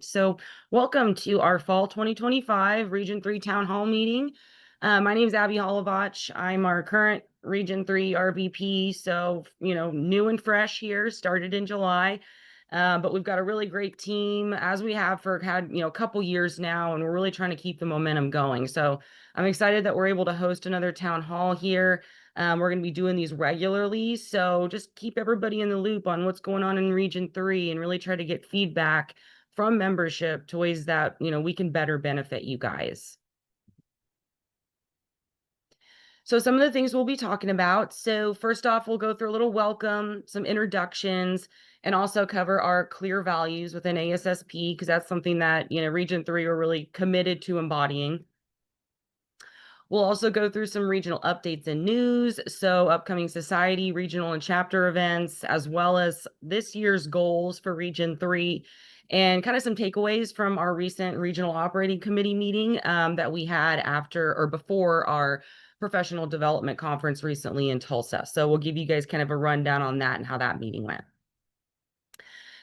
So welcome to our fall 2025 Region 3 Town Hall meeting. My name is Abby Holovach. I'm our current Region 3 RVP. So, new and fresh here, started in July. But we've got a really great team as we have had a couple years now, and we're really trying to keep the momentum going. So I'm excited that we're able to host another town hall here. We're going to be doing these regularly. So just keep everybody in the loop on what's going on in Region 3 and really try to get feedback from membership to ways that, we can better benefit you guys. So some of the things we'll be talking about. So first off, we'll go through a little welcome, some introductions, and also cover our clear values within ASSP, because that's something that, Region 3 are really committed to embodying. We'll also go through some regional updates and news, so upcoming society, regional, and chapter events, as well as this year's goals for Region 3, and kind of some takeaways from our recent regional operating committee meeting that we had after or before our professional development conference recently in Tulsa. So we'll give you guys kind of a rundown on that and how that meeting went.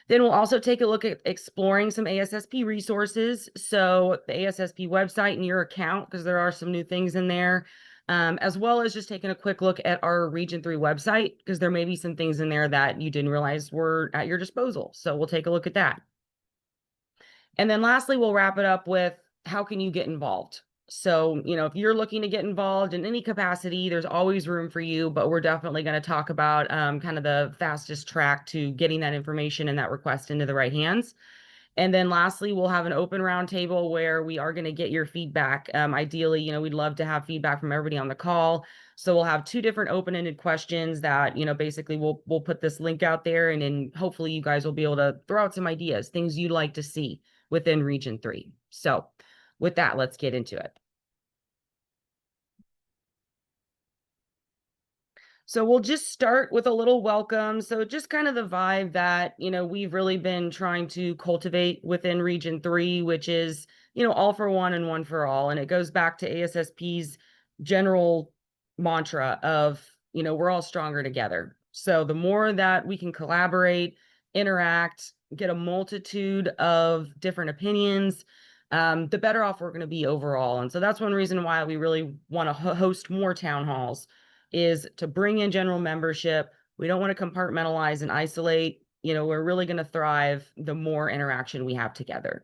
Then we'll also take a look at exploring some ASSP resources. So the ASSP website and your account, because there are some new things in there, as well as just taking a quick look at our Region 3 website, because there may be some things in there that you didn't realize were at your disposal. So we'll take a look at that. And then lastly, we'll wrap it up with how can you get involved? So, if you're looking to get involved in any capacity, there's always room for you, but we're definitely going to talk about kind of the fastest track to getting that information and that request into the right hands. And then lastly, we'll have an open roundtable where we are going to get your feedback. Ideally, we'd love to have feedback from everybody on the call. So we'll have two different open-ended questions that, basically we'll put this link out there, and then hopefully you guys will be able to throw out some ideas, things you'd like to see within Region 3. So with that, let's get into it. So we'll just start with a little welcome. So just kind of the vibe that, we've really been trying to cultivate within Region 3, which is, all for one and one for all. And it goes back to ASSP's general mantra of, we're all stronger together. So the more that we can collaborate, interact, get a multitude of different opinions, the better off we're going to be overall. And so that's one reason why we really want to host more town halls, is to bring in general membership. We don't want to compartmentalize and isolate. We're really going to thrive the more interaction we have together.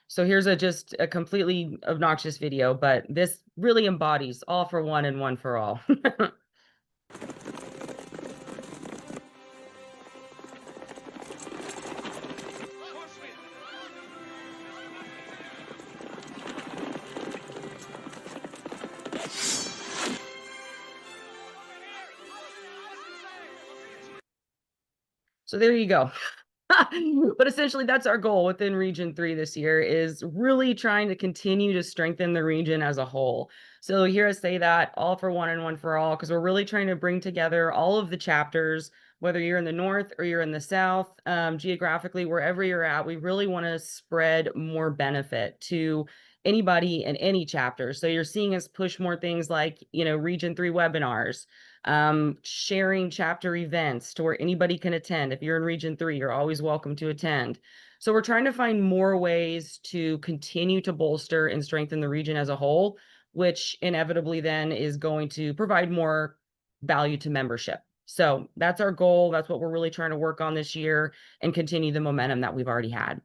So here's just a completely obnoxious video, but this really embodies all for one and one for all. So there you go. But essentially, that's our goal within Region 3 this year, is really trying to continue to strengthen the region as a whole. So you'll hear us say that, all for one and one for all, because we're really trying to bring together all of the chapters, whether you're in the north or you're in the south, geographically, wherever you're at. We really want to spread more benefit to anybody in any chapter. So you're seeing us push more things like, Region 3 webinars, sharing chapter events to where anybody can attend. If you're in Region 3, you're always welcome to attend. So we're trying to find more ways to continue to bolster and strengthen the region as a whole, which inevitably then is going to provide more value to membership. So that's our goal. That's what we're really trying to work on this year and continue the momentum that we've already had.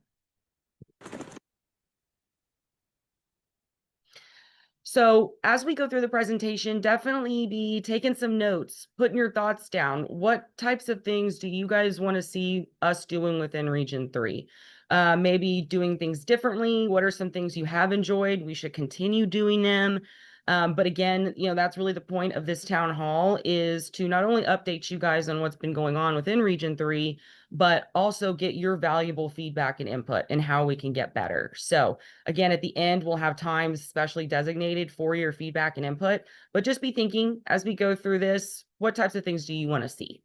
So as we go through the presentation, definitely be taking some notes, putting your thoughts down. What types of things do you guys want to see us doing within Region 3? Maybe doing things differently. What are some things you have enjoyed? We should continue doing them. But again, that's really the point of this town hall, is to not only update you guys on what's been going on within Region 3, but also get your valuable feedback and input and how we can get better. So again, at the end, we'll have times specially designated for your feedback and input, but just be thinking as we go through this, what types of things do you want to see?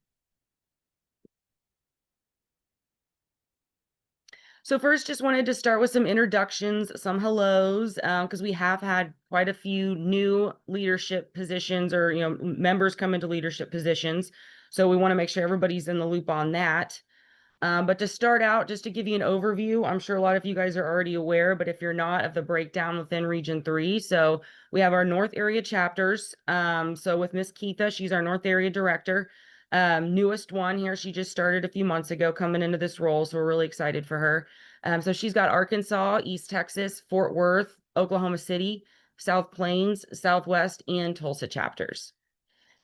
So first, just wanted to start with some introductions, some hellos, because we have had quite a few new leadership positions, or members come into leadership positions. So we want to make sure everybody's in the loop on that. But to start out, just to give you an overview, I'm sure a lot of you guys are already aware, but if you're not, of the breakdown within Region 3. So we have our North Area chapters. So with Miss Keitha, she's our North Area Director. Newest one here, she just started a few months ago coming into this role, so we're really excited for her. So she's got Arkansas, East Texas, Fort Worth, Oklahoma City, South Plains, Southwest, and Tulsa chapters.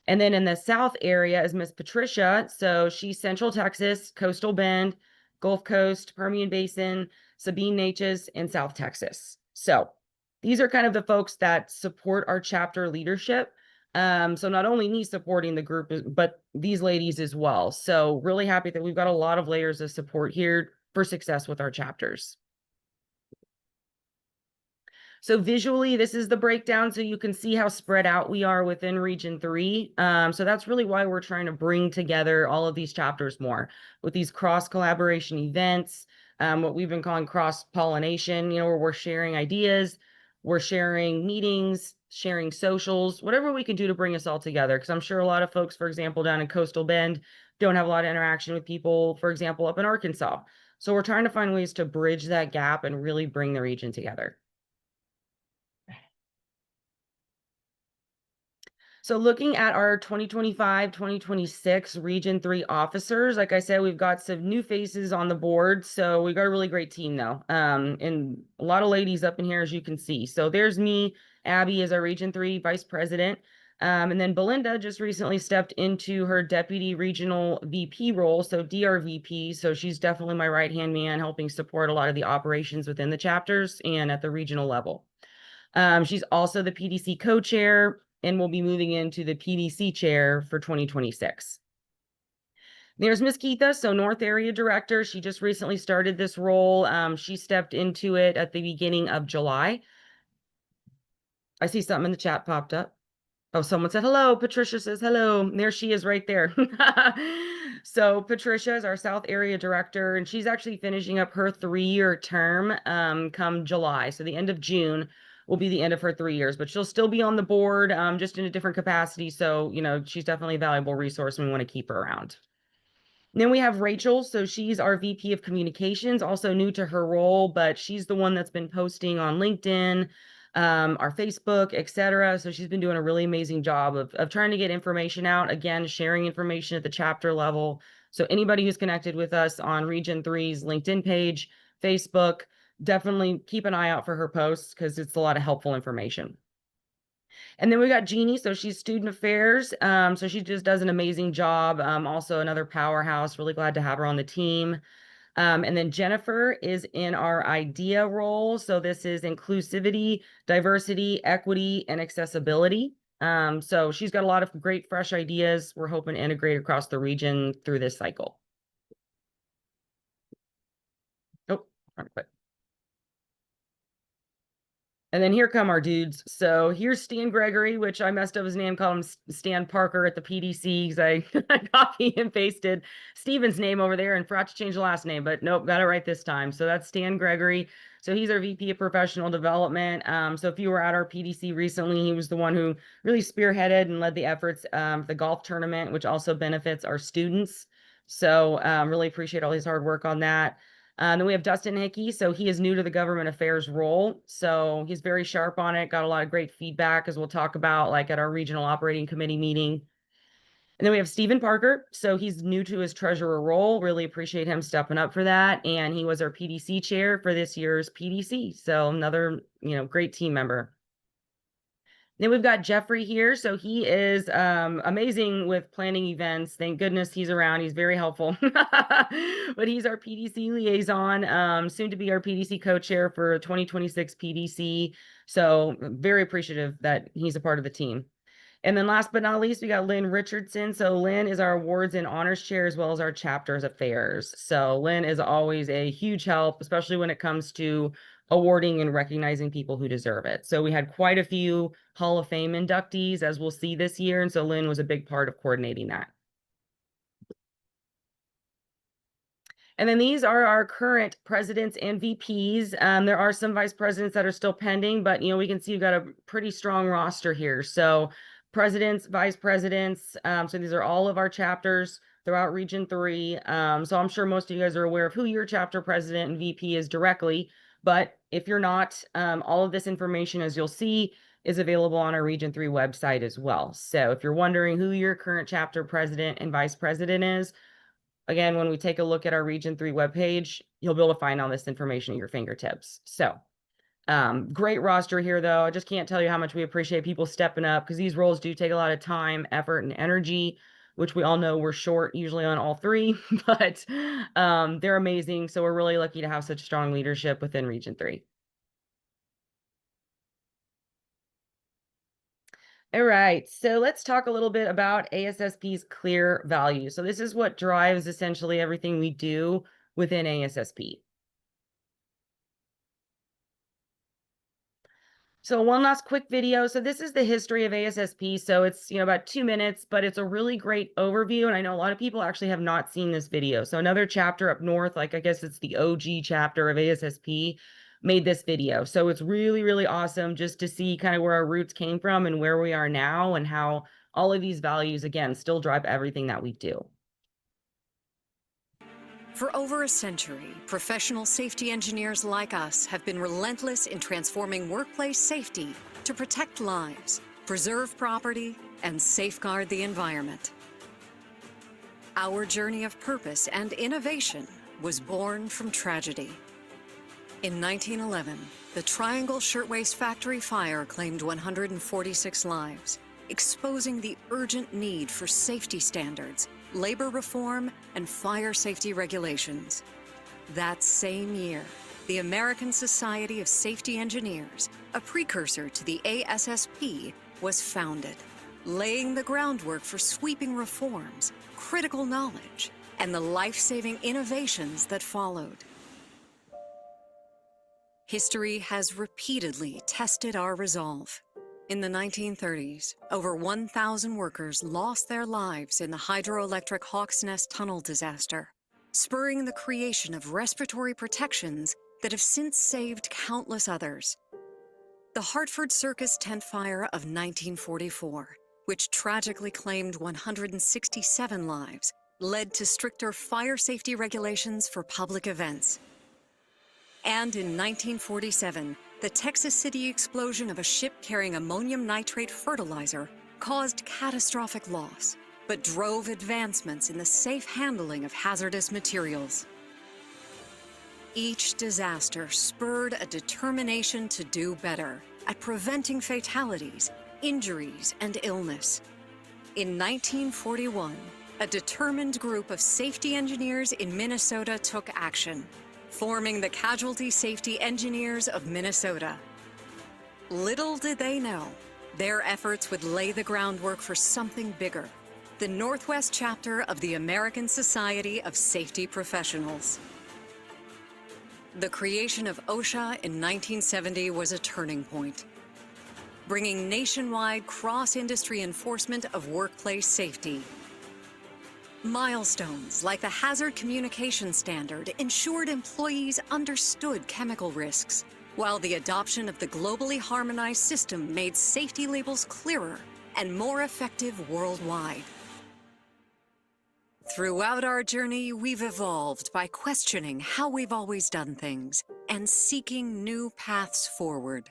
And then in the South area is Miss Patricia. So she's Central Texas, Coastal Bend, Gulf Coast, Permian Basin, Sabine Neches, and South Texas. So these are kind of the folks that support our chapter leadership. So not only me supporting the group, but these ladies as well. So really happy that we've got a lot of layers of support here for success with our chapters. So visually, this is the breakdown, so you can see how spread out we are within Region 3. So that's really why we're trying to bring together all of these chapters more with these cross-collaboration events, what we've been calling cross-pollination, where we're sharing ideas, we're sharing meetings, sharing socials, whatever we can do to bring us all together. Because I'm sure a lot of folks, for example, down in Coastal Bend, don't have a lot of interaction with people, for example, up in Arkansas. So we're trying to find ways to bridge that gap and really bring the region together. So looking at our 2025-2026 Region 3 officers, like I said, we've got some new faces on the board. So we've got a really great team though. And a lot of ladies up in here, as you can see. So there's me, Abby is our Region 3 Vice President. And then Belinda just recently stepped into her Deputy Regional VP role, so DRVP. So she's definitely my right-hand man, helping support a lot of the operations within the chapters and at the regional level. She's also the PDC co-chair and will be moving into the PDC chair for 2026. There's Miss Keitha, so North Area Director. She just recently started this role. She stepped into it at the beginning of July. I see something in the chat popped up. Oh, someone said hello. Patricia says hello. There she is right there. So Patricia is our South Area Director, and she's actually finishing up her 3-year term come July. So the end of June will be the end of her 3 years, but she'll still be on the board, just in a different capacity. So, she's definitely a valuable resource and we want to keep her around. Then we have Rachel. So she's our VP of Communications, also new to her role, but she's the one that's been posting on LinkedIn, our Facebook, etc. So she's been doing a really amazing job of trying to get information out, again, sharing information at the chapter level. So anybody who's connected with us on Region 3's LinkedIn page, Facebook, definitely keep an eye out for her posts because it's a lot of helpful information. And then we got Jeannie, so she's student affairs. So she just does an amazing job. Also another powerhouse, really glad to have her on the team. And then Jennifer is in our IDEA role. So this is inclusivity, diversity, equity, and accessibility. So she's got a lot of great fresh ideas we're hoping to integrate across the region through this cycle. Oh, quick. And then here come our dudes. So here's Stan Gregory, which I messed up his name, called him Stan Parker at the PDC because I copied and pasted Steven's name over there and forgot to change the last name, but nope, got it right this time. So that's Stan Gregory. So he's our VP of Professional Development. So if you were at our PDC recently, he was the one who really spearheaded and led the efforts, the golf tournament, which also benefits our students. So really appreciate all his hard work on that. Then we have Dustin Hickey. So he is new to the government affairs role. So he's very sharp on it, got a lot of great feedback, as we'll talk about like at our regional operating committee meeting. And then we have Stephen Parker. So he's new to his treasurer role. Really appreciate him stepping up for that. And he was our PDC chair for this year's PDC. So another, great team member. Then we've got Jeffrey here. So he is amazing with planning events. Thank goodness he's around. He's very helpful. But he's our PDC liaison, soon to be our PDC co-chair for 2026 PDC. So very appreciative that he's a part of the team. And then last but not least, we got Lynn Richardson. So Lynn is our awards and honors chair, as well as our chapters affairs. So Lynn is always a huge help, especially when it comes to awarding and recognizing people who deserve it. So we had quite a few Hall of Fame inductees, as we'll see this year. And so Lynn was a big part of coordinating that. And then these are our current presidents and VPs. There are some vice presidents that are still pending, but we can see we've got a pretty strong roster here. So presidents, vice presidents. So these are all of our chapters. throughout Region 3. So I'm sure most of you guys are aware of who your chapter president and VP is directly, but if you're not, all of this information, as you'll see, is available on our Region 3 website as well. So if you're wondering who your current chapter president and vice president is, again, when we take a look at our Region 3 webpage, you'll be able to find all this information at your fingertips. So great roster here, though. I just can't tell you how much we appreciate people stepping up, because these roles do take a lot of time, effort, and energy, which we all know we're short usually on all three, but they're amazing. So we're really lucky to have such strong leadership within Region 3. All right, so let's talk a little bit about ASSP's clear values. So this is what drives essentially everything we do within ASSP. So one last quick video. So this is the history of ASSP. So it's, about 2 minutes, but it's a really great overview. And I know a lot of people actually have not seen this video. So another chapter up north, like I guess it's the OG chapter of ASSP, made this video. So it's really, really awesome just to see kind of where our roots came from and where we are now, and how all of these values, again, still drive everything that we do. For over a century, professional safety engineers like us have been relentless in transforming workplace safety to protect lives, preserve property, and safeguard the environment. Our journey of purpose and innovation was born from tragedy. In 1911, the Triangle Shirtwaist Factory fire claimed 146 lives, exposing the urgent need for safety standards, labor reform, and fire safety regulations. That same year, the American Society of Safety Engineers, a precursor to the ASSP, was founded, laying the groundwork for sweeping reforms, critical knowledge, and the life-saving innovations that followed. History has repeatedly tested our resolve. In the 1930s, over 1,000 workers lost their lives in the hydroelectric Hawks Nest tunnel disaster, spurring the creation of respiratory protections that have since saved countless others. The Hartford Circus tent fire of 1944, which tragically claimed 167 lives, led to stricter fire safety regulations for public events. And in 1947, the Texas City explosion of a ship carrying ammonium nitrate fertilizer caused catastrophic loss, but drove advancements in the safe handling of hazardous materials. Each disaster spurred a determination to do better at preventing fatalities, injuries, and illness. In 1941, a determined group of safety engineers in Minnesota took action, forming the Casualty Safety Engineers of Minnesota. Little did they know, their efforts would lay the groundwork for something bigger, the Northwest chapter of the American Society of Safety Professionals. The creation of OSHA in 1970 was a turning point, bringing nationwide cross-industry enforcement of workplace safety. Milestones like the Hazard Communication Standard ensured employees understood chemical risks, while the adoption of the globally harmonized system made safety labels clearer and more effective worldwide. Throughout our journey, we've evolved by questioning how we've always done things and seeking new paths forward.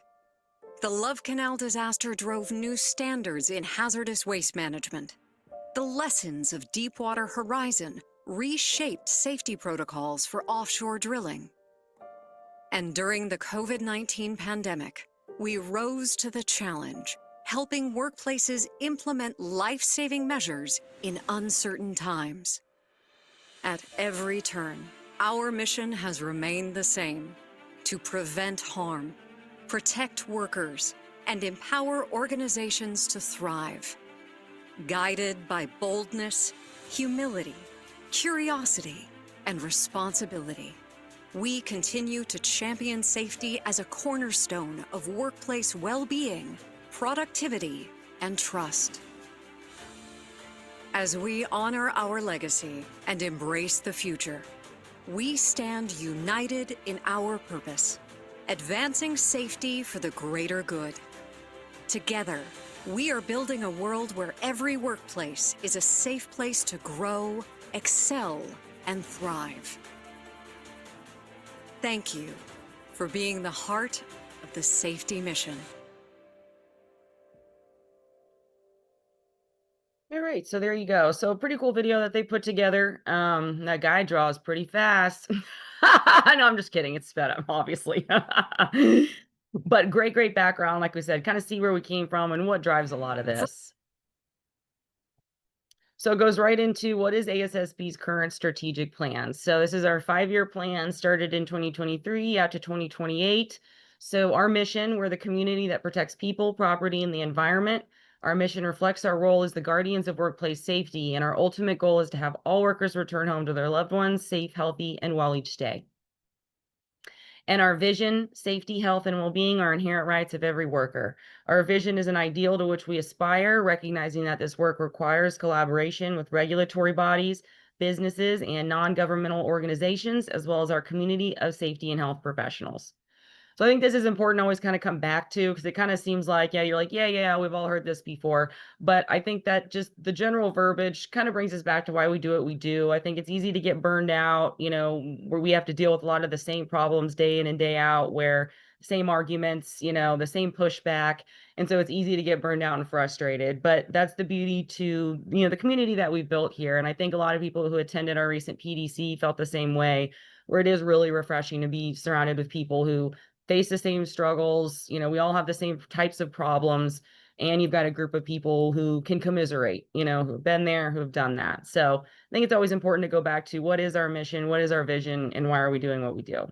The Love Canal disaster drove new standards in hazardous waste management. The lessons of Deepwater Horizon reshaped safety protocols for offshore drilling. And during the COVID-19 pandemic, we rose to the challenge, helping workplaces implement life-saving measures in uncertain times. At every turn, our mission has remained the same: to prevent harm, protect workers, and empower organizations to thrive. Guided by boldness, humility, curiosity, and responsibility, we continue to champion safety as a cornerstone of workplace well-being, productivity, and trust. As we honor our legacy and embrace the future, we stand united in our purpose, advancing safety for the greater good. Together, we are building a world where every workplace is a safe place to grow, excel, and thrive. Thank you for being the heart of the safety mission. All right, so there you go. So pretty cool video that they put together. That guy draws pretty fast. No, I'm just kidding. It's sped up, obviously. But great background, like we said, kind of see where we came from and what drives a lot of this. So it goes right into what is ASSP's current strategic plan. So this is our 5-year plan, started in 2023 out to 2028. So our mission, we're the community that protects people, property, and the environment. Our mission reflects our role as the guardians of workplace safety, and our ultimate goal is to have all workers return home to their loved ones safe, healthy, and well each day. And our vision, safety, health, and well-being are inherent rights of every worker. Our vision is an ideal to which we aspire, recognizing that this work requires collaboration with regulatory bodies, businesses, and non-governmental organizations, as well as our community of safety and health professionals. So I think this is important to always kind of come back to, because it kind of seems like, yeah, you're like, yeah, we've all heard this before. But I think that just the general verbiage kind of brings us back to why we do what we do. I think it's easy to get burned out, where we have to deal with a lot of the same problems day in and day out, where same arguments, the same pushback. And so it's easy to get burned out and frustrated. But that's the beauty to, the community that we've built here. And I think a lot of people who attended our recent PDC felt the same way, where it is really refreshing to be surrounded with people who face the same struggles. We all have the same types of problems, and you've got a group of people who can commiserate, who've been there, who've done that. So I think it's always important to go back to what is our mission, what is our vision, and why are we doing what we do?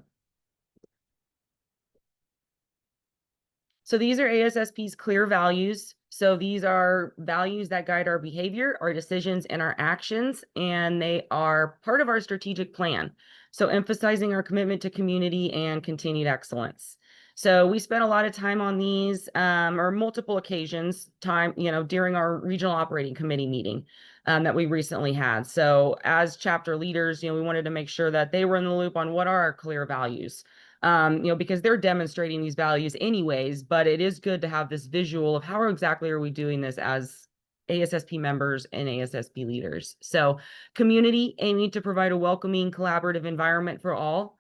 So these are ASSP's clear values. So these are values that guide our behavior, our decisions, and our actions, and they are part of our strategic plan. So emphasizing our commitment to community and continued excellence. So we spent a lot of time on these, or multiple occasions, during our regional operating committee meeting that we recently had. So as chapter leaders, we wanted to make sure that they were in the loop on what are our clear values, because they're demonstrating these values anyways, but it is good to have this visual of how exactly are we doing this as ASSP members and ASSP leaders. So community, aiming to provide a welcoming, collaborative environment for all.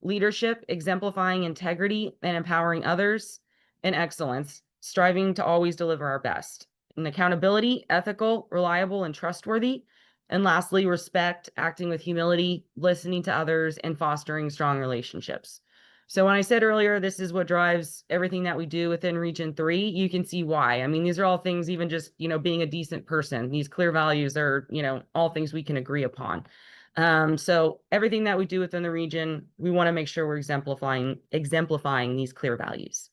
Leadership, exemplifying integrity and empowering others. And excellence, striving to always deliver our best. And accountability, ethical, reliable, and trustworthy. And lastly, respect, acting with humility, listening to others, and fostering strong relationships. So when I said earlier, this is what drives everything that we do within Region 3, you can see why. I mean, these are all things, even just, being a decent person. These clear values are, all things we can agree upon. So everything that we do within the region, we want to make sure we're exemplifying these clear values.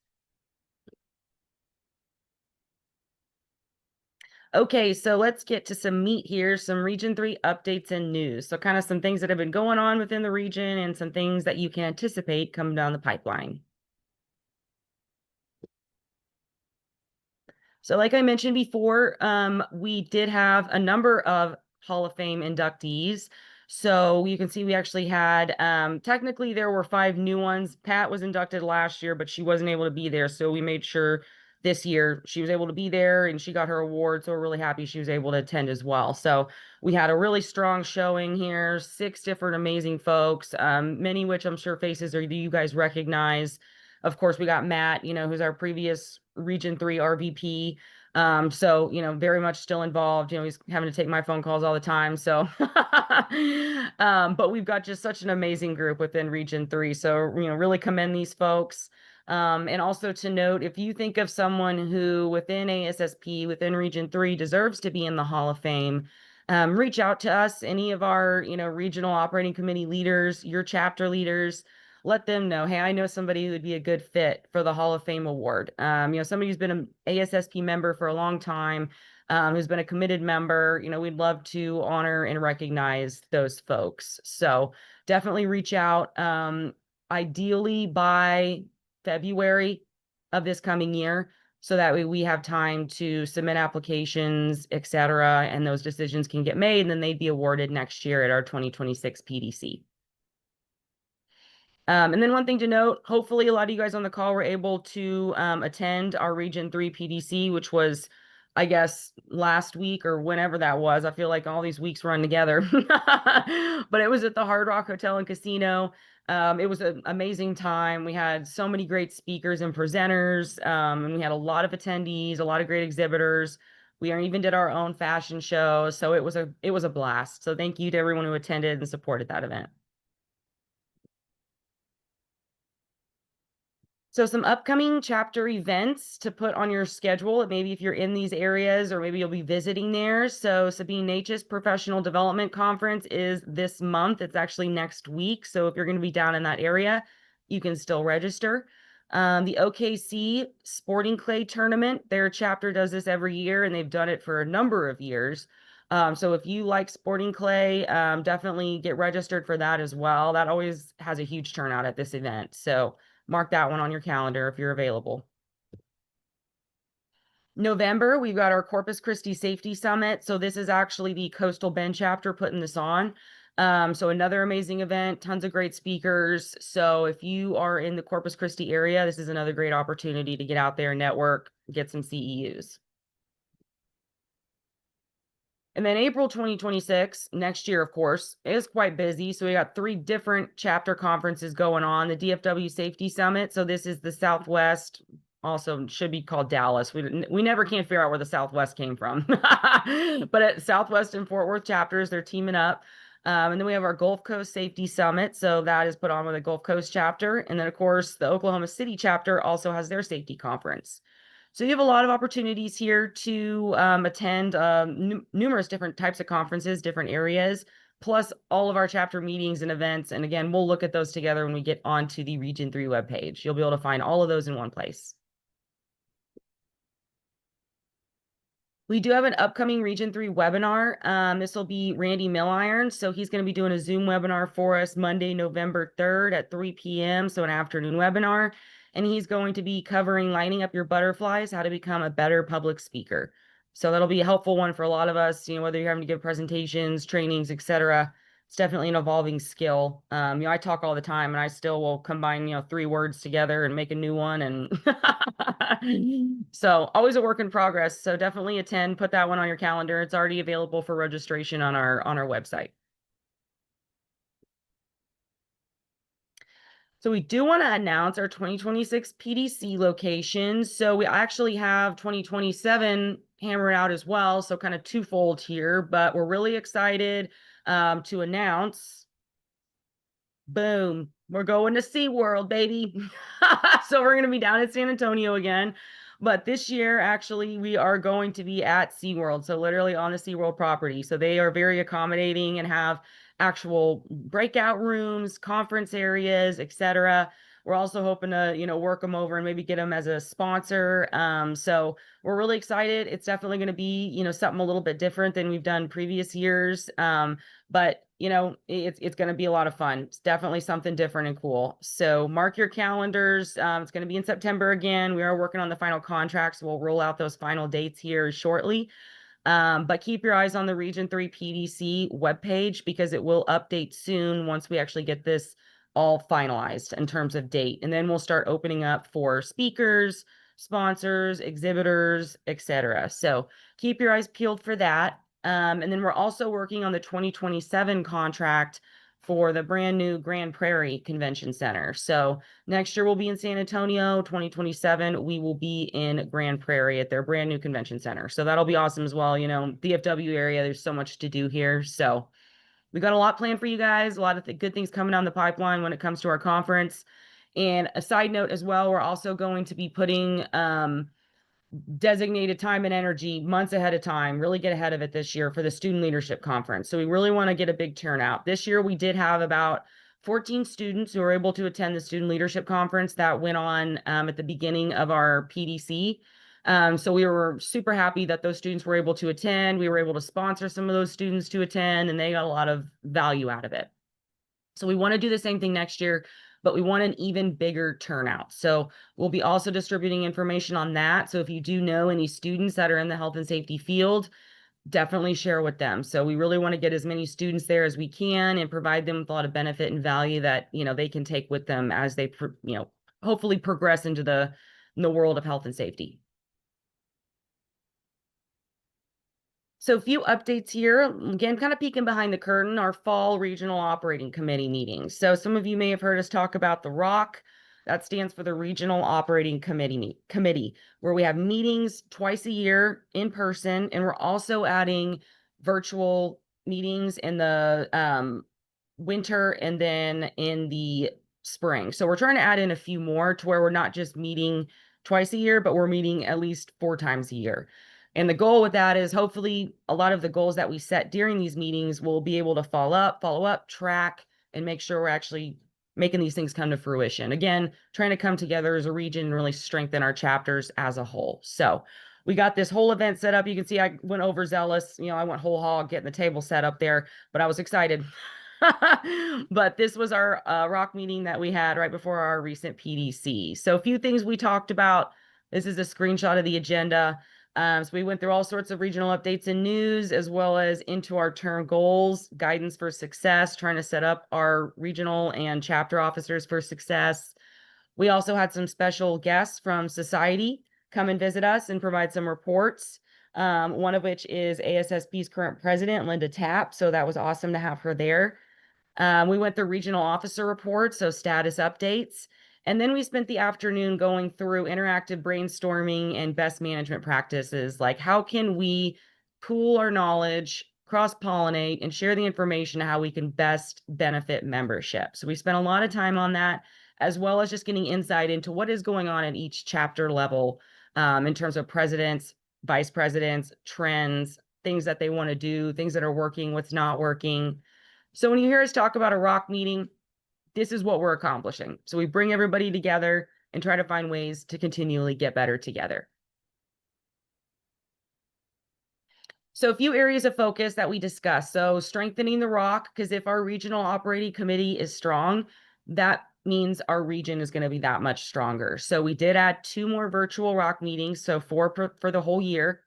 Okay, so let's get to some meat here, some Region 3 updates and news. So kind of some things that have been going on within the region and some things that you can anticipate coming down the pipeline. So like I mentioned before, we did have a number of Hall of Fame inductees. So you can see we actually had, technically there were 5 new ones. Pat was inducted last year, but she wasn't able to be there. So we made sure this year she was able to be there and she got her award. So we're really happy she was able to attend as well. So we had a really strong showing here, 6 different amazing folks, many which I'm sure faces are you guys recognize. Of course, we got Matt, who's our previous Region 3 RVP. So, very much still involved. He's having to take my phone calls all the time. So, but we've got just such an amazing group within Region 3. So, really commend these folks. And also to note, if you think of someone who within ASSP, within Region 3 deserves to be in the Hall of Fame, reach out to us, any of our, regional operating committee leaders, your chapter leaders. Let them know, hey, I know somebody who would be a good fit for the Hall of Fame award. Somebody who's been an ASSP member for a long time, who's been a committed member. We'd love to honor and recognize those folks. So definitely reach out. Ideally by February of this coming year, so that way we have time to submit applications, et cetera, and those decisions can get made, and then they'd be awarded next year at our 2026 PDC. And then one thing to note, hopefully a lot of you guys on the call were able to attend our Region 3 PDC, which was I guess last week or whenever that was. I feel like all these weeks run together. But it was at the Hard Rock Hotel and Casino. It was an amazing time. We had so many great speakers and presenters, and we had a lot of attendees, a lot of great exhibitors. We even did our own fashion show, so it was a blast. So thank you to everyone who attended and supported that event. So some upcoming chapter events to put on your schedule, maybe if you're in these areas or maybe you'll be visiting there. So Sabine Natchez Professional Development Conference is this month. It's actually next week. So if you're going to be down in that area, you can still register. The OKC Sporting Clay Tournament, their chapter does this every year and they've done it for a number of years. So if you like sporting clay, definitely get registered for that as well. That always has a huge turnout at this event. So mark that one on your calendar if you're available. November, we've got our Corpus Christi Safety Summit. So this is actually the Coastal Bend chapter putting this on. So another amazing event, tons of great speakers. So if you are in the Corpus Christi area, this is another great opportunity to get out there, network, get some CEUs. And then April 2026, next year, of course, is quite busy. So we got 3 different chapter conferences going on. The DFW Safety Summit. So this is the Southwest, also should be called Dallas. We never can figure out where the Southwest came from. But at Southwest and Fort Worth chapters, they're teaming up. And then we have our Gulf Coast Safety Summit. So that is put on with the Gulf Coast chapter. And then, of course, the Oklahoma City chapter also has their safety conference. So you have a lot of opportunities here to attend numerous different types of conferences, different areas, plus all of our chapter meetings and events. And again, we'll look at those together when we get onto the Region 3 webpage. You'll be able to find all of those in one place. We do have an upcoming Region 3 webinar. This will be Randy Milliron. So he's going to be doing a Zoom webinar for us Monday, November 3rd at 3 p.m. So an afternoon webinar. And he's going to be covering lining up your butterflies, how to become a better public speaker. So that'll be a helpful one for a lot of us, whether you're having to give presentations, trainings, etc. It's definitely an evolving skill. I talk all the time and I still will combine, 3 words together and make a new one. And so always a work in progress. So definitely attend, put that one on your calendar. It's already available for registration on our website. So we do want to announce our 2026 PDC locations. So we actually have 2027 hammered out as well. So kind of twofold here, but we're really excited to announce, boom, we're going to SeaWorld, baby. So we're going to be down at San Antonio again. But this year, actually, we are going to be at SeaWorld. So literally on the SeaWorld property. So they are very accommodating and have actual breakout rooms, conference areas, etc. We're also hoping to, work them over and maybe get them as a sponsor. So we're really excited. It's definitely going to be, something a little bit different than we've done previous years. But it's going to be a lot of fun. It's definitely something different and cool. So mark your calendars. It's going to be in September again. We are working on the final contracts. We'll roll out those final dates here shortly. But keep your eyes on the Region 3 PDC webpage because it will update soon once we actually get this all finalized in terms of date. And then we'll start opening up for speakers, sponsors, exhibitors, etc. So keep your eyes peeled for that. And then we're also working on the 2027 contract for the brand new Grand Prairie Convention Center. So next year we'll be in San Antonio. 2027 we will be in Grand Prairie at their brand new convention center. So that'll be awesome as well. DFW area, there's so much to do here. So we got a lot planned for you guys, a lot of good things coming down the pipeline when it comes to our conference. And a side note as well, we're also going to be putting designated time and energy months ahead of time, really get ahead of it this year for the Student Leadership Conference. So we really want to get a big turnout. This year we did have about 14 students who were able to attend the Student Leadership Conference that went on at the beginning of our PDC. So we were super happy that those students were able to attend. We were able to sponsor some of those students to attend, and they got a lot of value out of it. So we want to do the same thing next year, but we want an even bigger turnout. So we'll be also distributing information on that. So if you do know any students that are in the health and safety field, definitely share with them. So we really want to get as many students there as we can and provide them with a lot of benefit and value that, they can take with them as they, hopefully progress into the world of health and safety. So a few updates here. Again, kind of peeking behind the curtain, our fall regional operating committee meetings. So some of you may have heard us talk about the ROC. That stands for the Regional Operating Committee, where we have meetings twice a year in person, and we're also adding virtual meetings in the winter and then in the spring. So we're trying to add in a few more to where we're not just meeting twice a year, but we're meeting at least 4 times a year. And the goal with that is hopefully a lot of the goals that we set during these meetings will be able to follow up, track, and make sure we're actually making these things come to fruition. Again, trying to come together as a region and really strengthen our chapters as a whole. So we got this whole event set up. You can see I went overzealous. I went whole hog getting the table set up there, but I was excited. But this was our ROC meeting that we had right before our recent PDC. So a few things we talked about. This is a screenshot of the agenda. So we went through all sorts of regional updates and news, as well as into our term goals, guidance for success, trying to set up our regional and chapter officers for success. We also had some special guests from society come and visit us and provide some reports. One of which is ASSP's current president, Linda Tapp. So that was awesome to have her there. We went through regional officer reports, so status updates. And then we spent the afternoon going through interactive brainstorming and best management practices, like how can we pool our knowledge, cross-pollinate, and share the information how we can best benefit membership. So we spent a lot of time on that, as well as just getting insight into what is going on at each chapter level in terms of presidents, vice presidents, trends, things that they want to do, things that are working, what's not working. So when you hear us talk about a ROC meeting, this is what we're accomplishing. So we bring everybody together and try to find ways to continually get better together. So a few areas of focus that we discussed. So strengthening the ROC, because if our regional operating committee is strong, that means our region is going to be that much stronger. So we did add 2 more virtual ROC meetings, so 4 for the whole year.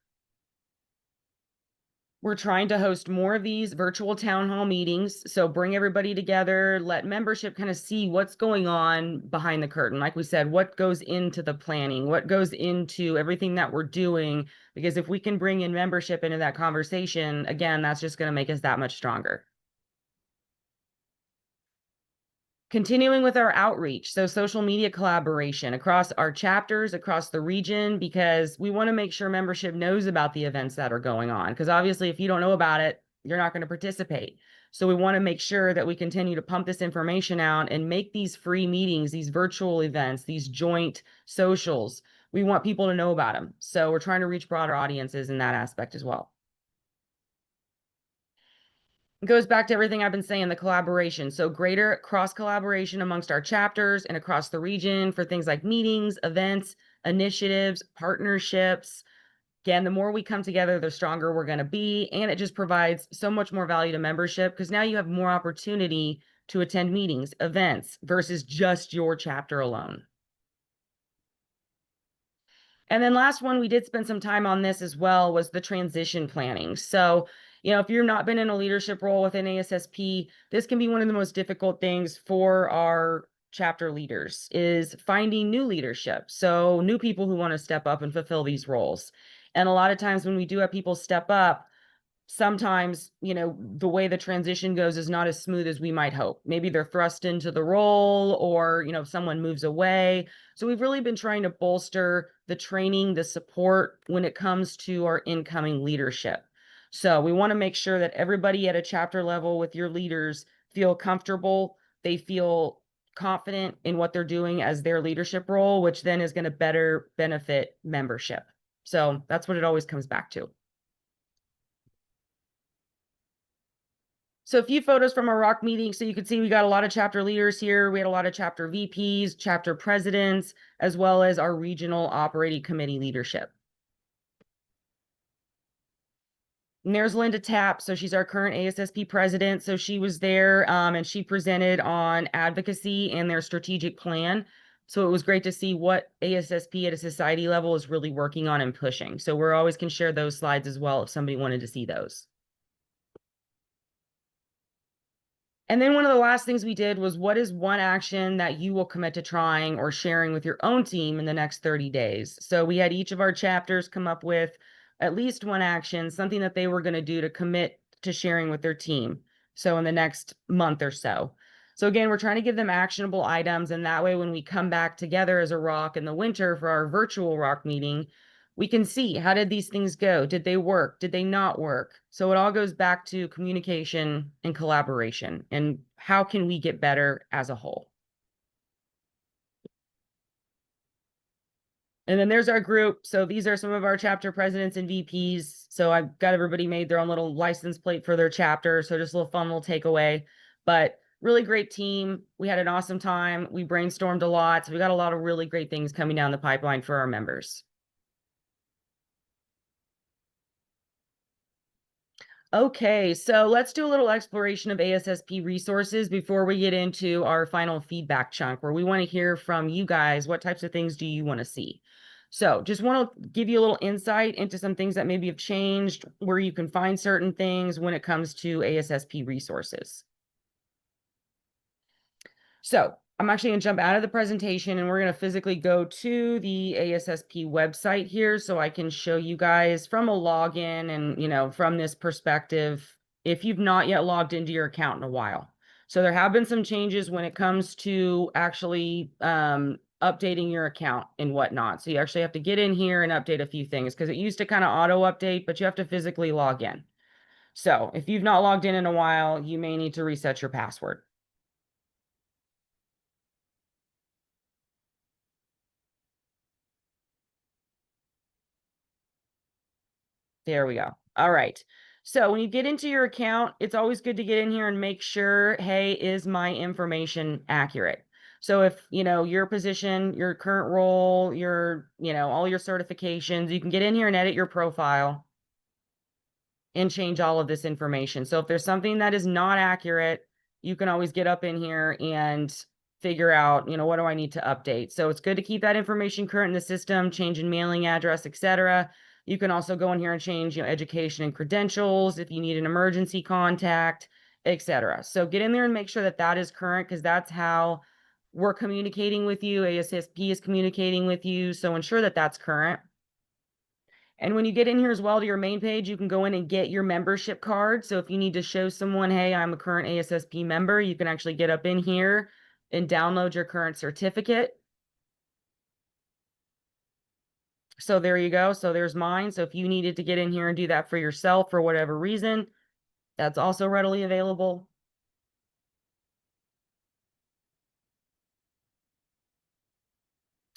We're trying to host more of these virtual town hall meetings. So bring everybody together, let membership kind of see what's going on behind the curtain. Like we said, what goes into the planning, what goes into everything that we're doing. Because if we can bring in membership into that conversation, again, that's just going to make us that much stronger. Continuing with our outreach, so social media collaboration across our chapters, across the region, because we want to make sure membership knows about the events that are going on. Because obviously, if you don't know about it, you're not going to participate. So we want to make sure that we continue to pump this information out and make these free meetings, these virtual events, these joint socials. We want people to know about them. So we're trying to reach broader audiences in that aspect as well. It goes back to everything I've been saying, the collaboration. So greater cross collaboration amongst our chapters and across the region for things like meetings, events, initiatives, partnerships. Again, the more we come together, the stronger we're going to be. And it just provides so much more value to membership because now you have more opportunity to attend meetings, events versus just your chapter alone. And then last one, we did spend some time on this as well, was the transition planning. So, if you've not been in a leadership role within ASSP, this can be one of the most difficult things for our chapter leaders is finding new leadership. So new people who want to step up and fulfill these roles. And a lot of times when we do have people step up, sometimes, the way the transition goes is not as smooth as we might hope. Maybe they're thrust into the role or, someone moves away. So we've really been trying to bolster the training, the support when it comes to our incoming leadership. So we want to make sure that everybody at a chapter level with your leaders feel comfortable. They feel confident in what they're doing as their leadership role, which then is going to better benefit membership. So that's what it always comes back to. So a few photos from our ROC meeting. So you can see we got a lot of chapter leaders here. We had a lot of chapter VPs, chapter presidents, as well as our regional operating committee leadership. And there's Linda Tapp. So she's our current ASSP president. So she was there and she presented on advocacy and their strategic plan. So it was great to see what ASSP at a society level is really working on and pushing. So we're always can share those slides as well if somebody wanted to see those. And then one of the last things we did was what is one action that you will commit to trying or sharing with your own team in the next 30 days? So we had each of our chapters come up with at least one action, something that they were going to do to commit to sharing with their team. So in the next month or so. So again, we're trying to give them actionable items. And that way, when we come back together as a rock in the winter for our virtual rock meeting, we can see, how did these things go? Did they work? Did they not work? So it all goes back to communication and collaboration and how can we get better as a whole? And then there's our group. So these are some of our chapter presidents and VPs. So I've got everybody made their own little license plate for their chapter. So just a little fun little takeaway, but really great team. We had an awesome time. We brainstormed a lot. So we got a lot of really great things coming down the pipeline for our members. Okay, so let's do a little exploration of ASSP resources before we get into our final feedback chunk, where we want to hear from you guys. What types of things do you want to see? So just want to give you a little insight into some things that maybe have changed, where you can find certain things when it comes to ASSP resources. So I'm actually going to jump out of the presentation and we're going to physically go to the ASSP website here so I can show you guys from a login and, from this perspective, if you've not yet logged into your account in a while. So there have been some changes when it comes to actually updating your account and whatnot. So you actually have to get in here and update a few things because it used to kind of auto update, but you have to physically log in. So if you've not logged in a while, you may need to reset your password. There we go. All right. So when you get into your account, it's always good to get in here and make sure, hey, is my information accurate? So if, your position, your current role, all your certifications, you can get in here and edit your profile and change all of this information. So if there's something that is not accurate, you can always get up in here and figure out, what do I need to update? So it's good to keep that information current in the system, change in mailing address, etc. You can also go in here and change, education and credentials if you need an emergency contact, etc. So get in there and make sure that that is current, because that's how we're communicating with you. ASSP is communicating with you. So ensure that that's current. And when you get in here as well to your main page, you can go in and get your membership card. So if you need to show someone, hey, I'm a current ASSP member, you can actually get up in here and download your current certificate. So there you go. So there's mine. So if you needed to get in here and do that for yourself for whatever reason, that's also readily available.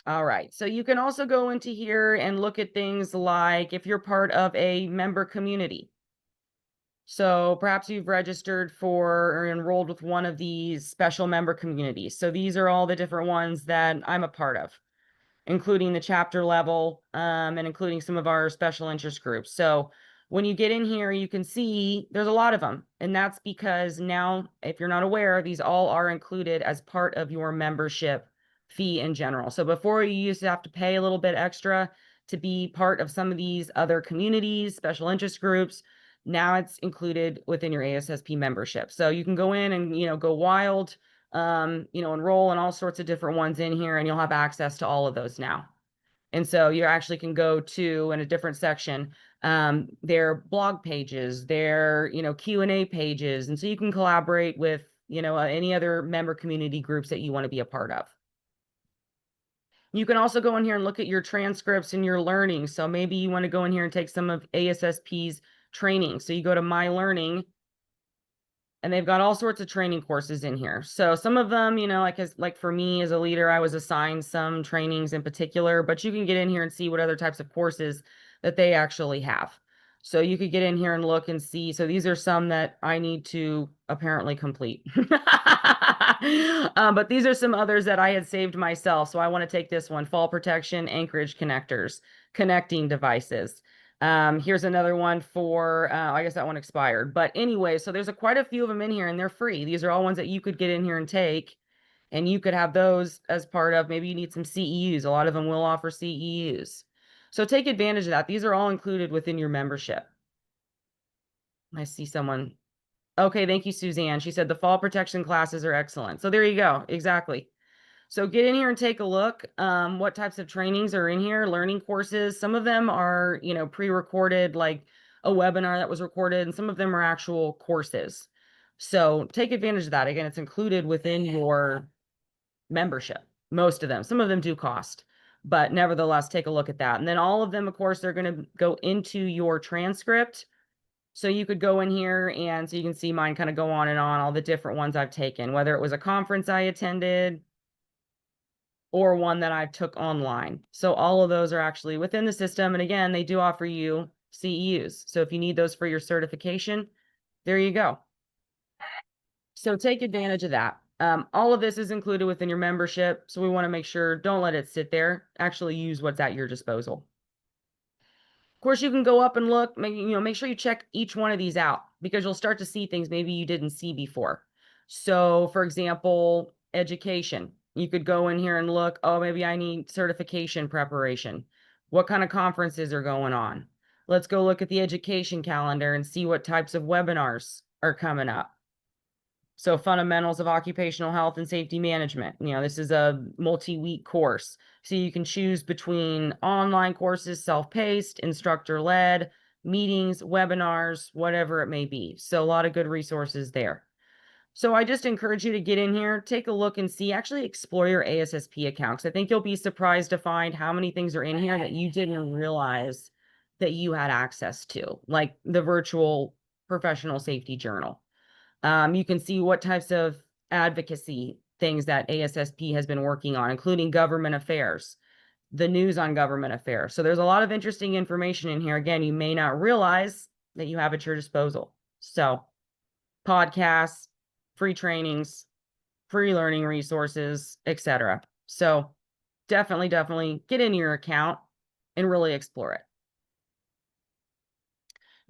All right. So you can also go into here and look at things like if you're part of a member community. So perhaps you've registered for or enrolled with one of these special member communities. So these are all the different ones that I'm a part of, including the chapter level, and including some of our special interest groups. So when you get in here, you can see there's a lot of them. And that's because now, if you're not aware, these all are included as part of your membership fee in general. So before, you used to have to pay a little bit extra to be part of some of these other communities, special interest groups. Now it's included within your ASSP membership. So you can go in and, go wild, enroll in all sorts of different ones in here, and you'll have access to all of those now. And so you actually can go to, in a different section, their blog pages, their, Q&A pages. And so you can collaborate with, any other member community groups that you want to be a part of. You can also go in here and look at your transcripts and your learning. So maybe you want to go in here and take some of ASSP's training. So you go to My Learning, and they've got all sorts of training courses in here. So some of them, like for me as a leader, I was assigned some trainings in particular, but you can get in here and see what other types of courses that they actually have. So you could get in here and look and see. So these are some that I need to apparently complete. But these are some others that I had saved myself. So I want to take this one: fall protection, anchorage connectors, connecting devices. Here's another one for, I guess that one expired. But anyway, so there's quite a few of them in here and they're free. These are all ones that you could get in here and take, and you could have those as part of, maybe you need some CEUs. A lot of them will offer CEUs. So take advantage of that. These are all included within your membership. I see someone. Okay, thank you, Suzanne. She said the fall protection classes are excellent. So there you go. Exactly. So get in here and take a look. What types of trainings are in here, learning courses. Some of them are, pre-recorded, like a webinar that was recorded, and some of them are actual courses. So take advantage of that. Again, it's included within your membership, most of them. Some of them do cost, but nevertheless, take a look at that. And then all of them, of course, they're going to go into your transcript. So you could go in here and so you can see mine kind of go on and on, all the different ones I've taken, whether it was a conference I attended or one that I took online. So all of those are actually within the system. And again, they do offer you CEUs. So if you need those for your certification, there you go. So take advantage of that. All of this is included within your membership. So we want to make sure, don't let it sit there. Actually use what's at your disposal. Of course, you can go up and look, make sure you check each one of these out because you'll start to see things maybe you didn't see before. So for example, education. You could go in here and look, oh, maybe I need certification preparation. What kind of conferences are going on? Let's go look at the education calendar and see what types of webinars are coming up. So fundamentals of occupational health and safety management. This is a multi-week course. So you can choose between online courses, self-paced, instructor-led, meetings, webinars, whatever it may be. So a lot of good resources there. So I just encourage you to get in here, take a look and see, actually explore your ASSP accounts. I think you'll be surprised to find how many things are in here that you didn't realize that you had access to, like the virtual professional safety journal. You can see what types of advocacy things that ASSP has been working on, including government affairs, the news on government affairs. So there's a lot of interesting information in here. Again, you may not realize that you have at your disposal. So podcasts, free trainings, free learning resources, etc. So definitely get in your account and really explore it.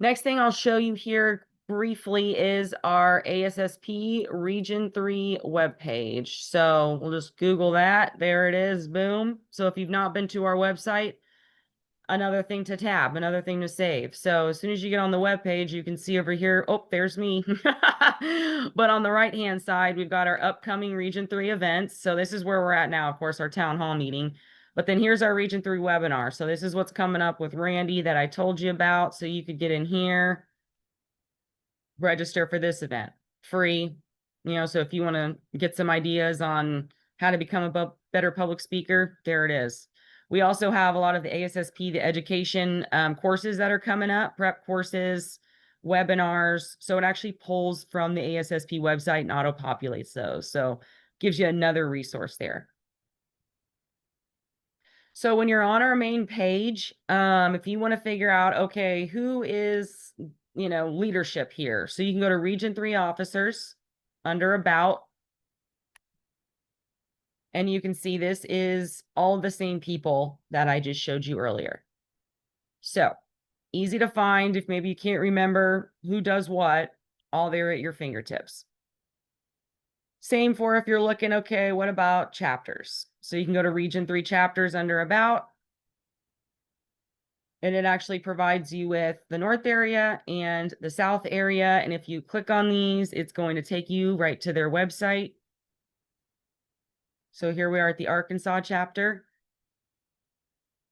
Next thing I'll show you here briefly is our ASSP Region 3 webpage. So we'll just Google that. There it is. Boom. So if you've not been to our website, another thing to tab, another thing to save. So as soon as you get on the webpage, you can see over here, oh, there's me. But on the right-hand side, we've got our upcoming Region 3 events. So this is where we're at now, of course, our town hall meeting. But then here's our Region 3 webinar. So this is what's coming up with Randy that I told you about. So you could get in here, register for this event, free. So if you want to get some ideas on how to become a better public speaker, there it is. We also have a lot of the ASSP, the education courses that are coming up, prep courses, webinars. So it actually pulls from the ASSP website and auto-populates those. So gives you another resource there. So when you're on our main page, if you want to figure out, okay, who is, leadership here. So you can go to Region 3 officers under About. And you can see this is all the same people that I just showed you earlier. So easy to find if maybe you can't remember who does what, all there at your fingertips. Same for if you're looking, okay, what about chapters? So you can go to Region 3 chapters under About. And it actually provides you with the North area and the South area. And if you click on these, it's going to take you right to their website. So here we are at the Arkansas chapter.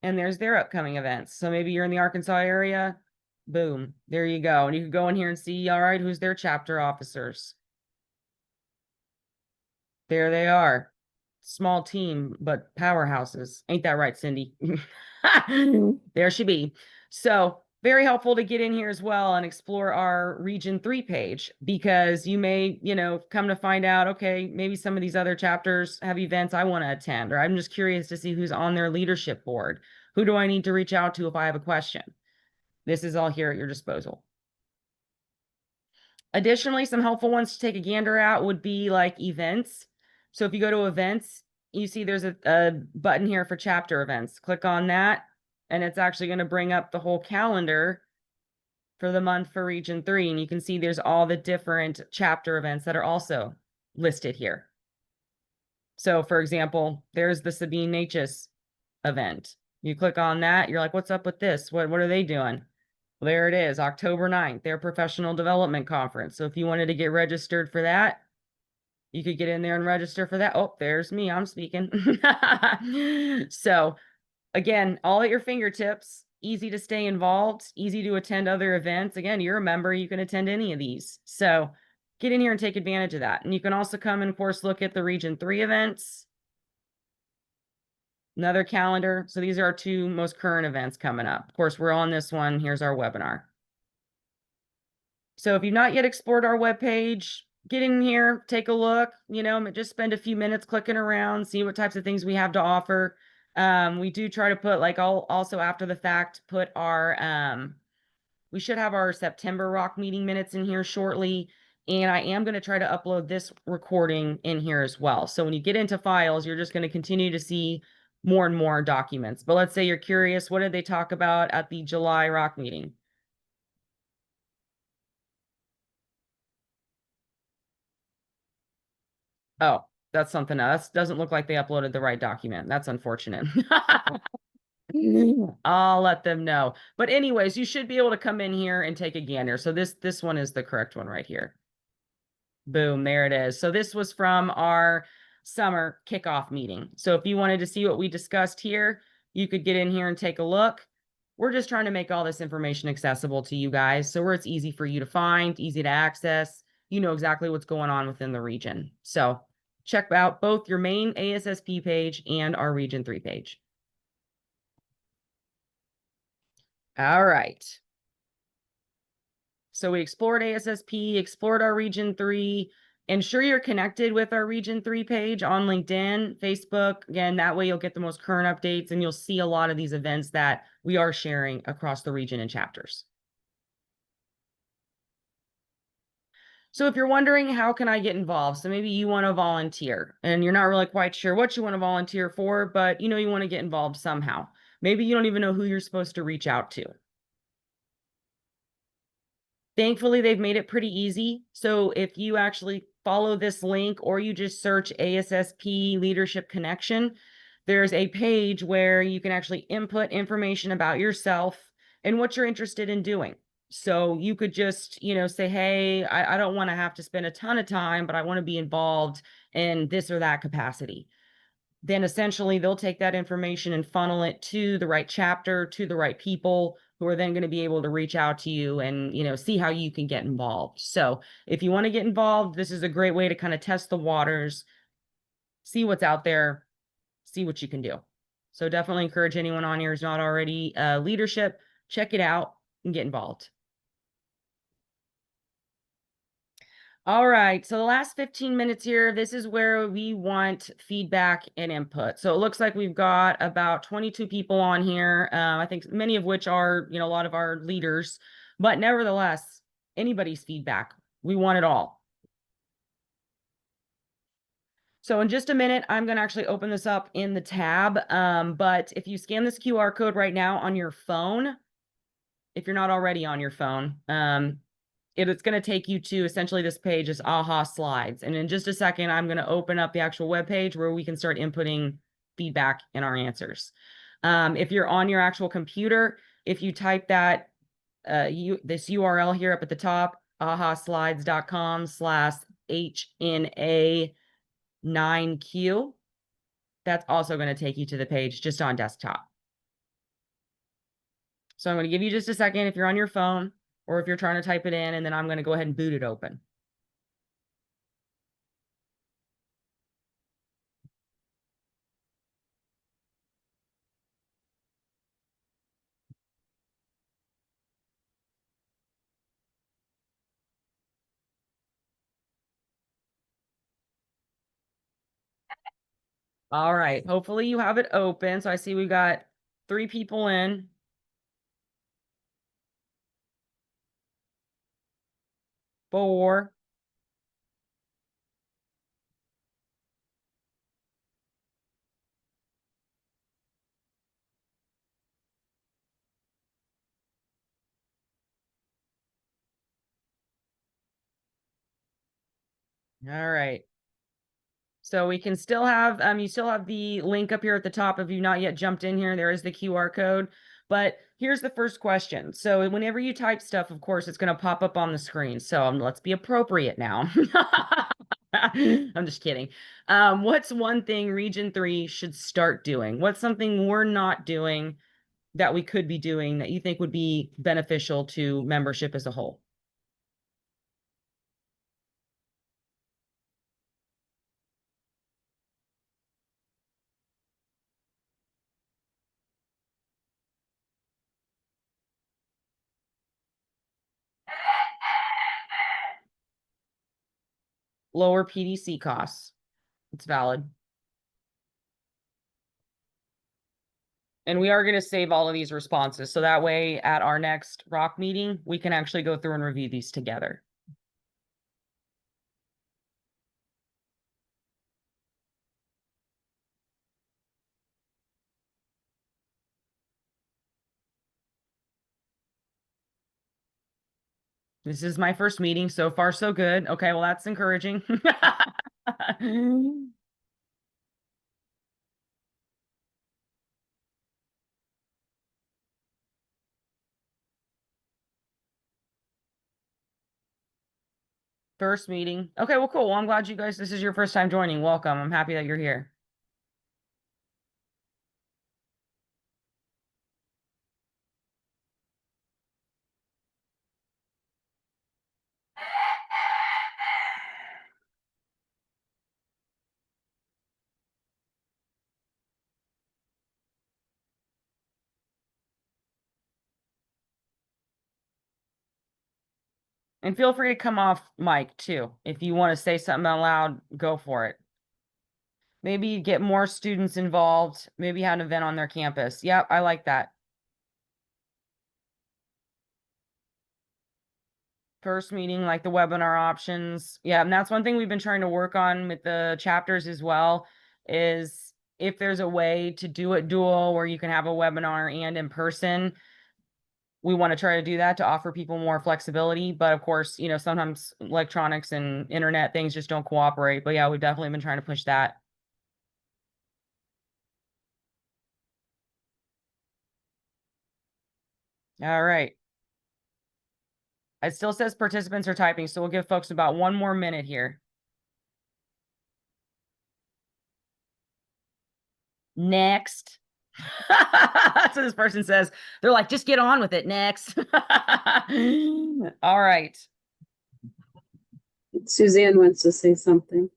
And there's their upcoming events. So maybe you're in the Arkansas area. Boom, there you go. And you can go in here and see, all right, who's their chapter officers. There they are. Small team, but powerhouses. Ain't that right, Cindy? There she be. So very helpful to get in here as well and explore our Region 3 page because you may, come to find out, okay, maybe some of these other chapters have events I want to attend, or I'm just curious to see who's on their leadership board. Who do I need to reach out to if I have a question? This is all here at your disposal. Additionally, some helpful ones to take a gander at would be like events. So if you go to events, you see there's a button here for chapter events. Click on that, and it's actually going to bring up the whole calendar for the month for Region 3. And you can see there's all the different chapter events that are also listed here. So for example, there's the Sabine Natchez event. You click on that, you're like, what's up with this? What are they doing? Well, there it is, October 9th, their professional development conference. So if you wanted to get registered for that, You could get in there and register for that. Oh, there's me. I'm speaking. So again, all at your fingertips, easy to stay involved, easy to attend other events. Again, you're a member, you can attend any of these. So get in here and take advantage of that. And you can also come and, of course, look at the Region 3 events, another calendar. So these are our two most current events coming up. Of course, we're on this one. Here's our webinar. So if you've not yet explored our webpage, get in here, take a look, just spend a few minutes clicking around, see what types of things we have to offer. We do try to put, like, I'll also after the fact put we should have our September rock meeting minutes in here shortly. And I am going to try to upload this recording in here as well. So when you get into files, you're just going to continue to see more and more documents. But let's say you're curious, what did they talk about at the July rock meeting? Oh, that's something else. Doesn't look like they uploaded the right document. That's unfortunate. I'll let them know. But anyways, you should be able to come in here and take a gander. So this one is the correct one right here. Boom, there it is. So this was from our summer kickoff meeting. So if you wanted to see what we discussed here, you could get in here and take a look. We're just trying to make all this information accessible to you guys, so where it's easy for you to find, easy to access, you know exactly what's going on within the region. So check out both your main ASSP page and our Region 3 page. All right. So we explored ASSP, explored our Region 3. Ensure you're connected with our Region 3 page on LinkedIn, Facebook. Again, that way you'll get the most current updates and you'll see a lot of these events that we are sharing across the region and chapters. So if you're wondering, how can I get involved? So maybe you want to volunteer and you're not really quite sure what you want to volunteer for, but you want to get involved somehow. Maybe you don't even know who you're supposed to reach out to. Thankfully, they've made it pretty easy. So if you actually follow this link or you just search ASSP Leadership Connection, there's a page where you can actually input information about yourself and what you're interested in doing. So you could just, say, hey, I don't want to have to spend a ton of time, but I want to be involved in this or that capacity. Then essentially they'll take that information and funnel it to the right chapter, to the right people who are then going to be able to reach out to you and, see how you can get involved. So if you want to get involved, this is a great way to kind of test the waters, see what's out there, see what you can do. So definitely encourage anyone on here who's not already leadership, check it out and get involved. All right, so the last 15 minutes here, this is where we want feedback and input. So it looks like we've got about 22 people on here. I think many of which are, a lot of our leaders, but nevertheless, anybody's feedback. We want it all. So in just a minute, I'm going to actually open this up in the tab. But if you scan this QR code right now on your phone, if you're not already on your phone, it's going to take you to essentially this page is AHA Slides. And in just a second, I'm going to open up the actual web page where we can start inputting feedback in our answers. If you're on your actual computer, if you type that, this URL here up at the top, ahaslides.com/HNA9Q, that's also going to take you to the page just on desktop. So I'm going to give you just a second if you're on your phone, or if you're trying to type it in, and then I'm going to go ahead and boot it open. All right, hopefully you have it open. So I see we got 3 people in. 4. All right. So we can still have, you still have the link up here at the top. If you've not yet jumped in here, there is the QR code. But here's the first question. So whenever you type stuff, of course, it's going to pop up on the screen. So let's be appropriate now. I'm just kidding. What's one thing Region 3 should start doing? What's something we're not doing that we could be doing that you think would be beneficial to membership as a whole? Lower PDC costs. It's valid. And we are going to save all of these responses. So that way at our next rock meeting, we can actually go through and review these together. This is my first meeting. So far, so good. Okay, well, that's encouraging. First meeting. Okay, well, cool. Well, I'm glad you guys, this is your first time joining. Welcome. I'm happy that you're here. And feel free to come off mic too. If you want to say something out loud, go for it. Maybe get more students involved. Maybe have an event on their campus. Yep, I like that. First meeting, like the webinar options. Yeah, and that's one thing we've been trying to work on with the chapters as well, is if there's a way to do it dual where you can have a webinar and in person, we want to try to do that to offer people more flexibility. But of course, sometimes electronics and internet things just don't cooperate. But yeah, we've definitely been trying to push that. All right. It still says participants are typing, so we'll give folks about 1 more minute here. Next. That's what this person says. They're like, just get on with it. Next. All right. Suzanne wants to say something.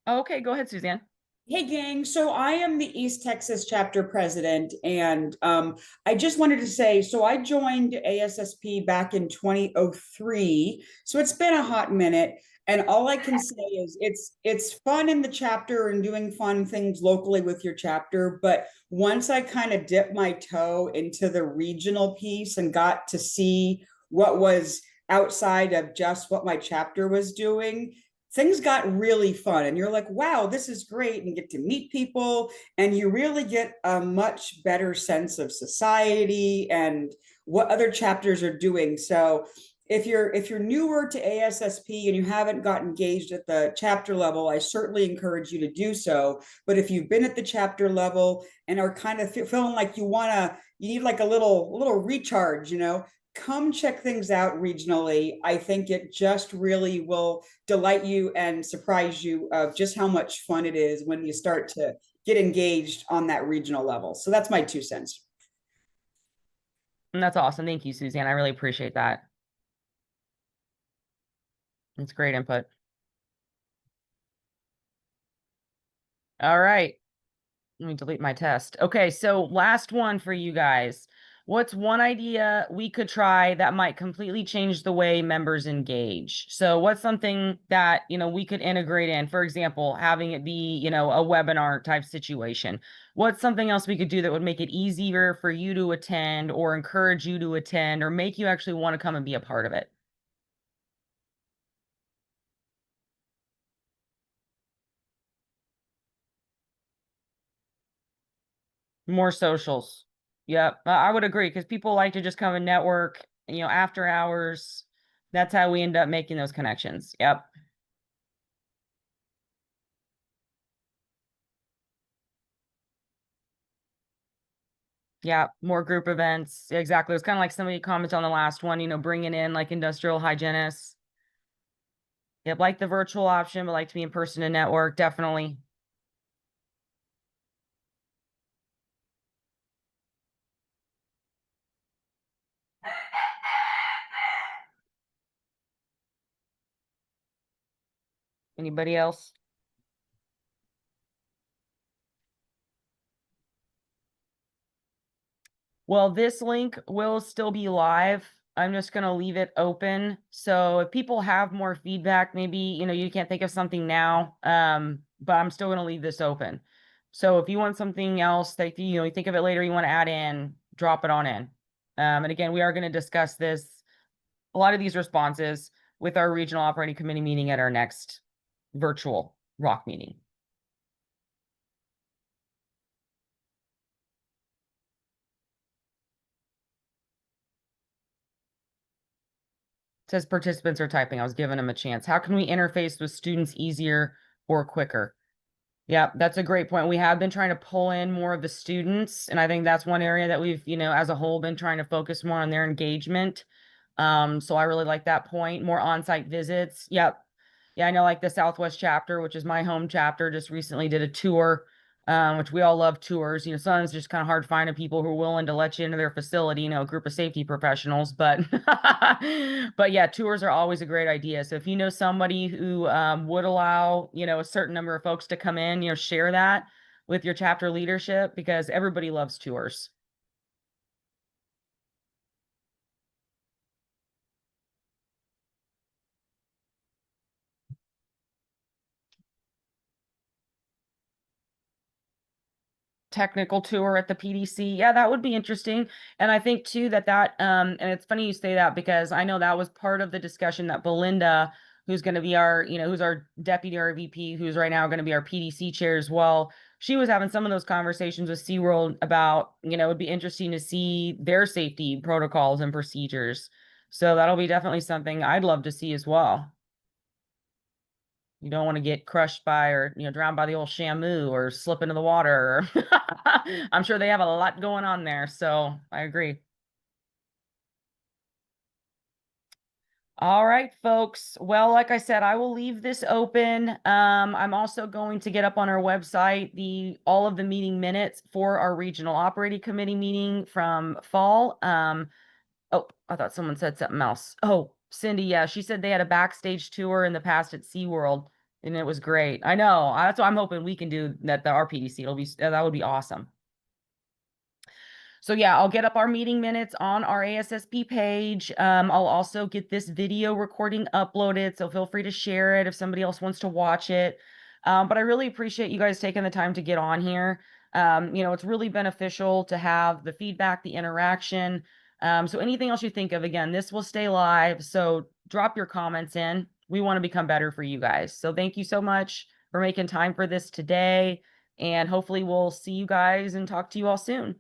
Okay, go ahead, Suzanne. Hey, gang. So I am the East Texas chapter president, and I just wanted to say, so I joined ASSP back in 2003. So it's been a hot minute, and all I can say is it's fun in the chapter and doing fun things locally with your chapter. But once I kind of dipped my toe into the regional piece and got to see what was outside of just what my chapter was doing, things got really fun, and you're like, wow, this is great, and get to meet people, and you really get a much better sense of society and what other chapters are doing. So if you're newer to ASSP and you haven't got engaged at the chapter level, I certainly encourage you to do so. But if you've been at the chapter level and are kind of feeling like you need like a little recharge, come check things out regionally. I think it just really will delight you and surprise you of just how much fun it is when you start to get engaged on that regional level. So that's my 2 cents. And that's awesome. Thank you, Suzanne. I really appreciate that. It's great input. All right. Let me delete my test. Okay, so last one for you guys. What's one idea we could try that might completely change the way members engage? So what's something that, we could integrate in, for example, having it be, a webinar type situation? What's something else we could do that would make it easier for you to attend or encourage you to attend or make you actually want to come and be a part of it? More socials. Yep, I would agree because people like to just come and network, after hours. That's how we end up making those connections. Yep. Yeah, more group events. Exactly. It's kind of like somebody commented on the last one, bringing in like industrial hygienists. Yep, like the virtual option, but like to be in person and network, definitely. Anybody else? Well, this link will still be live. I'm just going to leave it open. So if people have more feedback, maybe, you can't think of something now, but I'm still going to leave this open. So if you want something else that, you think of it later, you want to add in, drop it on in. And again, we are going to discuss a lot of these responses with our regional operating committee meeting at our next virtual ROC meeting. Says participants are typing. I was giving them a chance. How can we interface with students easier or quicker? Yeah, that's a great point. We have been trying to pull in more of the students, and I think that's one area that we've, as a whole been trying to focus more on their engagement. So I really like that point. More on-site visits. Yep. Yeah, I know like the Southwest chapter, which is my home chapter, just recently did a tour, which we all love tours. Sometimes it's just kind of hard finding people who are willing to let you into their facility, a group of safety professionals. But but yeah, tours are always a great idea. So if you know somebody who would allow, a certain number of folks to come in, share that with your chapter leadership because everybody loves tours. Technical tour at the PDC. Yeah, that would be interesting. And I think too and it's funny you say that because I know that was part of the discussion that Belinda, who's going to be who's our deputy RVP, who's right now going to be our PDC chair as well. She was having some of those conversations with SeaWorld about, it'd be interesting to see their safety protocols and procedures. So that'll be definitely something I'd love to see as well. You don't want to get crushed by or, drowned by the old Shamu or slip into the water. I'm sure they have a lot going on there. So I agree. All right, folks. Well, like I said, I will leave this open. I'm also going to get up on our website all of the meeting minutes for our regional operating committee meeting from fall. Oh, I thought someone said something else. Oh, Cindy, yeah, she said they had a backstage tour in the past at SeaWorld, and it was great. I know. That's what I'm hoping we can do that. The RPDC, that would be awesome. So yeah, I'll get up our meeting minutes on our ASSP page. I'll also get this video recording uploaded, so feel free to share it if somebody else wants to watch it. But I really appreciate you guys taking the time to get on here. It's really beneficial to have the feedback, the interaction. So anything else you think of, again, this will stay live. So drop your comments in. We want to become better for you guys. So thank you so much for making time for this today. And hopefully we'll see you guys and talk to you all soon.